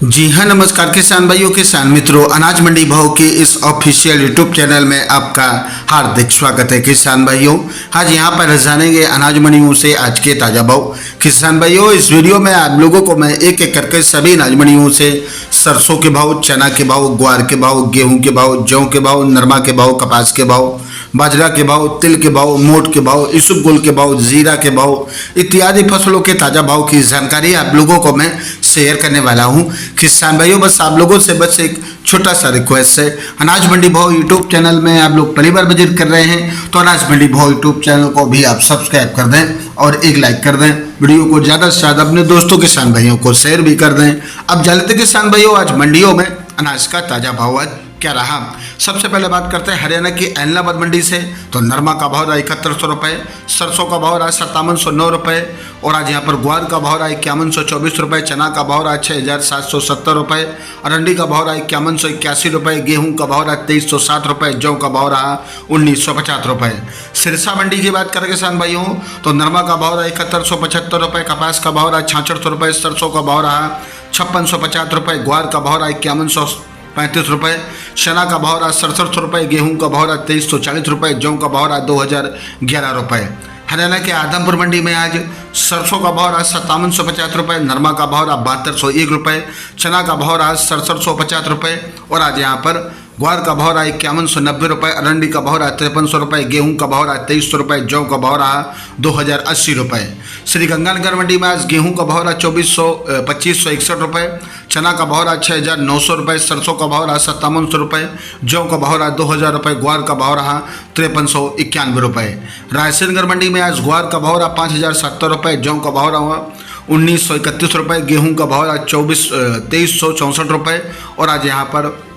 जी हाँ, नमस्कार किसान भाइयों, किसान मित्रों, अनाज मंडी भाव के इस ऑफिशियल यूट्यूब चैनल में आपका हार्दिक स्वागत है। किसान भाइयों, आज यहाँ पर जानेंगे अनाज मंडियों से आज के ताज़ा भाव। किसान भाइयों, इस वीडियो में आप लोगों को मैं एक एक करके सभी अनाज मंडियों से सरसों के भाव, चना के भाव, ग्वार के भाव, गेहूँ के भाव, जौ के भाव, नरमा के भाव, कपास के भाव, बाजरा के भाव, तिल के भाव, मोट के भाव, इसबगोल के भाव, जीरा के भाव इत्यादि फसलों के ताज़ा भाव की जानकारी आप लोगों को मैं शेयर करने वाला हूं। किसान भाइयों, बस आप लोगों से बस एक छोटा सा रिक्वेस्ट है, अनाज मंडी भाव यूट्यूब चैनल में आप लोग पहली बार विजिट कर रहे हैं तो अनाज मंडी भाव यूट्यूब चैनल को भी आप सब्सक्राइब कर दें और एक लाइक कर दें। वीडियो को ज़्यादा से ज़्यादा अपने दोस्तों किसान भाइयों को शेयर भी कर दें। अब जानते किसान भाइयों, आज मंडियों में अनाज का ताज़ा भाव आज क्या रहा। सबसे पहले बात करते हैं हरियाणा की एलनाबाद मंडी से। तो नरमा का भाव रहा 7100 रुपये, सरसों का भाव रहा 5709 रुपये और आज यहाँ पर ग्वार का भाव रहा 5124 रुपये, चना का भाव रहा 6770 रुपये, अरंडी का भाव रहा 5181 रुपये, गेहूँ का भाव रहा 2360 रुपये, जौ का भाव रहा 1950 रुपये। सिरसा मंडी की बात करें किसान भाइयों, तो नरमा का भाव रहा 7175 रुपये, कपास का भाव रहा 6600 रुपये, सरसों का भाव रहा 5650 रुपये, ग्वार का भाव रहा 5135 रुपये, चना का भाव रहा 6700 रुपये, गेहूं का भाव रहा 2340 रुपये, जौ का भाव रहा 2011 रुपये। हरियाणा के आदमपुर मंडी में आज सरसों का भाव रहा 5750 रुपये, नरमा का भाव रहा 7201 रुपये, चना का भाव रहा 6750 रुपये और आज यहाँ पर ग्वार का भाव रहा 5190 रुपये, अरंडी का भाव रहा 5300 रुपये, गेहूं का भाव रहा 2300 रुपये, जौ का भाव रहा 2080 रुपये। श्रीगंगानगर मंडी में आज गेहूं का भाव रहा 2561 रुपये, चना का भाव रहा 6900 रुपये, सरसों का भाव रहा 5700 रुपये, जौ का भाव रहा 2000 रुपये, ग्वार का भाव रहा 5391 रुपये। रायसेनगर मंडी में आज ग्वार का भाव रहा 5070 रुपये, जौ का भाव रहा 1931 रुपये, गेहूं का भाव रहा 2364 रुपये और आज यहाँ पर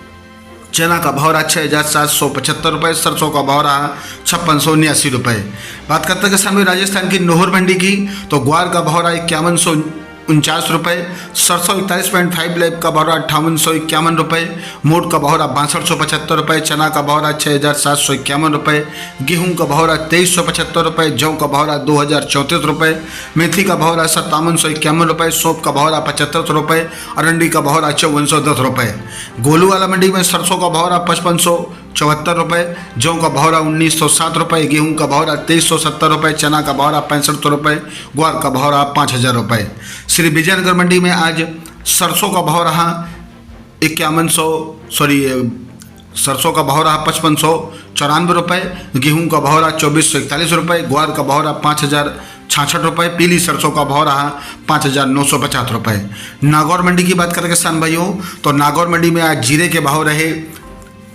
चना का भाव रहा 6775 रुपये, सरसों का भाव रहा 5679 रुपये। बात करते हैं किसान राजस्थान की नोहर मंडी की, तो ग्वार का भाव रहा 5149 रुपये, सरसों 41.5 लैब का भाव रहा 5851 रुपये, मोट का भाव रहा 6275 रुपये, चना का भाव रहा 6751 रुपये, गेहूं का भाव रहा 2375 रुपये, जौ का भाव रहा 2034 रुपये, मेथी का भाव रहा 5751 रुपये, सौंफ का भाव रहा 75 रुपये, अरंडी का भाव रहा 5410 रुपये। गोलूवाला मंडी में सरसों का भाव रहा 5574 रुपये, जौ का भाव रहा 1907 रुपये, गेहूं का भाव रहा 2370 रुपये, चना का भाव रहा 6500 रुपये, ग्वार का भाव रहा 5000 रुपये। श्री विजयनगर मंडी में आज सरसों का भाव रहा 5594 रुपये, गेहूं का भाव रहा 2441 रुपये, ग्वार का भाव रहा 5066 रुपये, पीली सरसों का भाव रहा 5950 रुपये। नागौर मंडी की बात करें किसान भाइयों, तो नागौर मंडी में आज जीरे के भाव रहे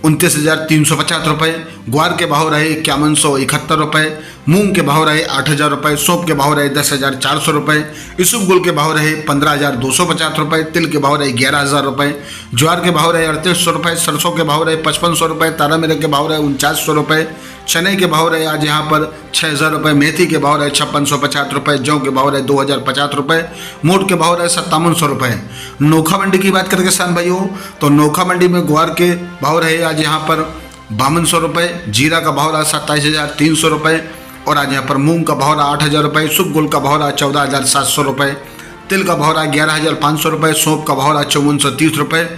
29,350 रुपये, ग्वार के भाव रहे 5171 रुपये, मूंग के भाव रहे 8,000 रुपये, सौंफ के भाव रहे 10,400 रुपये, इसबगोल के भाव रहे 15,250 रुपये, तिल के भाव रहे 11,000 रुपये, ज्वार के भाव रहे 3800 रुपये, सरसों के भाव रहे 5500 रुपये, तारा मिर्च के भाव रहे 4900 रुपये, चने के भाव रहे आज यहाँ पर 6,000 रुपये, मेथी के भाव रहे 5650 रुपये, जौ के भाव रहे 2050 रुपये, मोट के भाव रहे 5700 रुपये। नोखा मंडी की बात करें किसान भाइयों, तो नोखा मंडी में ग्वार के भाव रहे आज यहाँ पर 5200 रुपये, जीरा का भाव रहा 27,300 रुपये और आज यहाँ पर मूंग का भाव रहा 8,000 रुपये, इसबगोल का भाव रहा 14,700 रुपये, तिल का भाव रहा 11,500 रुपये, सौंफ का भाव रहा 5430 रुपये,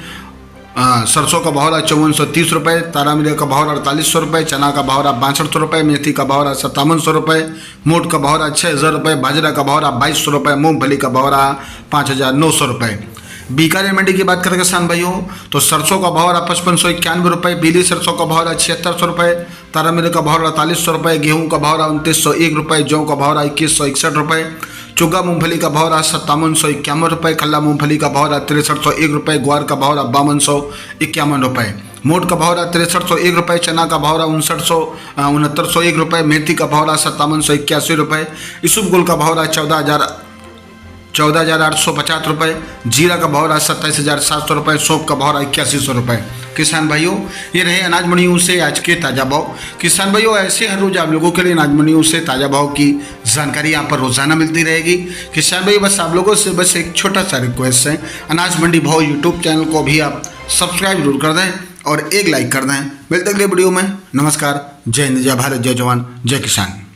सरसों का भाव रहा 5430 रुपये, तारा मिर्च का भाव रहा 4800 रुपये, चना का भाव रहा 6200 रुपये, मेथी का भाव रहा 5700 रुपये, मोट का भाव रहा 6000 रुपये, बाजरा का भाव रहा 2200 रुपये, मूंगफली का भाव रहा 5900 रुपये। बीकानेर मंडी की बात करें किसान भाइयों, तो सरसों का भाव रहा 5591 रुपये, पीली सरसों का भाव रहा 7600 रुपये, तारा मिर्च का भाव रहा 4300 रुपये, गेहूं का भाव रहा 2901 रुपये, जौ का भाव रहा 2161 रुपये, चुगा मूंगफली का भाव रहा 5751 रुपये, खल्ला मूंगफली का भाव रहा 6301 रुपये, ग्वार का भाव रहा 5251 रुपये, मोट का भाव रहा 6301 रुपये, चना का भाव रहा 6901 रुपये, मेथी का भाव रहा 5781 रुपये, इसबगोल का भाव रहा 14,850 रुपये, जीरा का भाव रहा 27,700 रुपये, सौंफ का भाव रहा 8100 रुपये। किसान भाइयों, ये रहे अनाज मंडियों से आज के ताज़ा भाव। किसान भाइयों, ऐसे हर रोज आप लोगों के लिए अनाज मंडियों से ताज़ा भाव की जानकारी यहाँ पर रोजाना मिलती रहेगी। किसान भाई, बस आप लोगों से बस एक छोटा सा रिक्वेस्ट है, अनाज मंडी भाव यूट्यूब चैनल को भी आप सब्सक्राइब जरूर कर दें और एक लाइक कर दें। मिलते अगले वीडियो में। नमस्कार, जय हिंद, जय भारत, जय जवान, जय किसान।